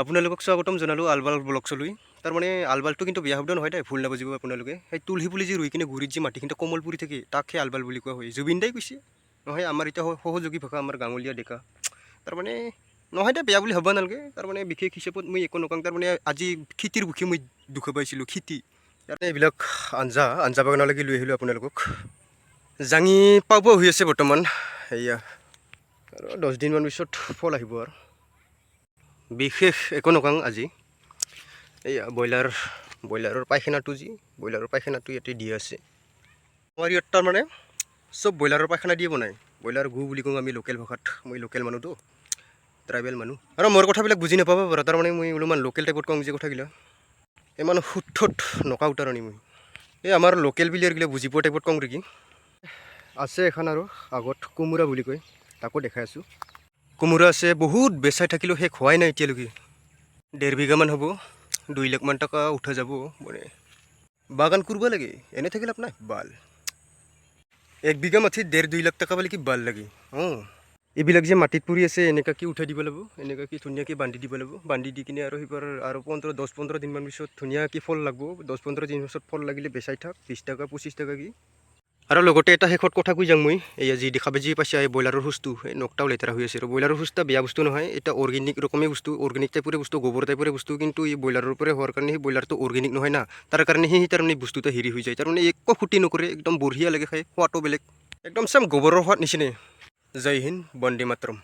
আপোনালোকক স্বাগতম জনালোঁ আলবাল ব্লগছলৈ। তাৰমানে আলবালটো কিন্তু বেয়া শব্দ নহয় দেই, ভুল নাবুজিব আপোনালোকে। সেই তুলসী পুলি যি ৰুই কিনে গুৰিত যি মাটিখিনি কোমল পৰি থাকে তাক সেই আলবাল বুলি কোৱা হয়। জুবিন দাই কৈছে নহয়, আমাৰ এতিয়া সহযোগী ভাষা আমাৰ গাঁৱলীয়া ডেকা। তাৰমানে নহয় দে, বেয়া বুলি ভাবিব নালাগে। তাৰমানে বিশেষ হিচাপত মই একো নকওঁ। তাৰমানে আজি খেতিৰ বিষয়ে মই দুখ পাইছিলোঁ, খেতি ইয়াতে এইবিলাক আঞ্জা বাগানলৈকে লৈ আহিলোঁ আপোনালোকক। জাঙি পাব হৈ আছে বৰ্তমান, সেয়া আৰু 10 দিনমান পিছত ফল আহিব আৰু। বিশেষ একো নকওঁ আজি। এইয়া ব্ৰইলাৰৰ পায়খানাটো ইয়াতে দি আছে। আমাৰ ইয়াত তাৰমানে চব ব্ৰইলাৰৰ পায়খানা দিয়ে বনায়। ব্ৰইলাৰ গু বুলি কওঁ আমি লোকেল ভাষাত। মই লোকেল মানুহতো, ট্ৰাইবেল মানুহ। আৰু মোৰ কথাবিলাক বুজি নাপাব বাৰু, তাৰমানে মই অলপমান লোকেল টাইপত কওঁ যে কথাগিলা। ইমান শুদ্ধত নকওঁ তাৰমানে মই। এই আমাৰ লোকেল বিলিয়াৰগিলা বুজি পোৱা টাইপত কওঁ নেকি। আছে এখন আৰু আগত কোমোৰা বুলি কয়, তাকো দেখাই আছোঁ। কোমোৰা আছে বহুত, বেচাই থাকিলেও শেষ হোৱাই নাই এতিয়ালৈকে। 1.5 বিঘামান হ'ব, 2 লাখমান টকা উঠা যাব। মানে বাগান কৰিব লাগে, এনে থাকিলে লাভ নাই। বাল 1 বিঘা মাটিত 1.5-2 লাখ টকা পালে কি বাল লাগে। এইবিলাক যে মাটিত পৰি আছে এনেকুৱাকৈ উঠাই দিব লাগিব, এনেকুৱাকৈ ধুনীয়াকৈ বান্ধি দিব লাগিব। বান্ধি দি কিনে আৰু সেইবাৰ আৰু 10-15 দিনমান পিছত ধুনীয়াকৈ ফল লাগিব। 10-15 দিন পিছত ফল লাগিলে বেচাই থাক, 20 টকা 25 টকা কি। আৰু লগতে এটা শেষত কথা কৈ যাওঁ মই, এয়া যি দেখাব যি পাইছে এই ব্ৰইলাৰৰ সুজটো, এই নখটাও লেতেৰা হৈ আছে। আৰু ব্ৰইলাৰৰ সুজটা বেয়া বস্তু নহয়, এটা অৰ্গেনিক ৰকমেই বস্তু, অৰ্গেনিক টাইপৰে বস্তু, গোবৰ টাইপৰে বস্তু। কিন্তু এই ব্ৰইলাৰৰ পৰা হোৱাৰ কাৰণে সেই ব্ৰইলাৰটো অৰ্গেনিক নহয় না, তাৰ কাৰণে সেই তাৰমানে বস্তুটো হেৰি হৈ যায়। তাৰমানে একো ক্ষতি নকৰে, একদম বঢ়িয়া লাগে খাই, সোৱাদটো বেলেগ, একদম চেম গোবৰৰ সোৱাদ নিচিনাই। জয় হিন্দ, বন্দে মাতৰম।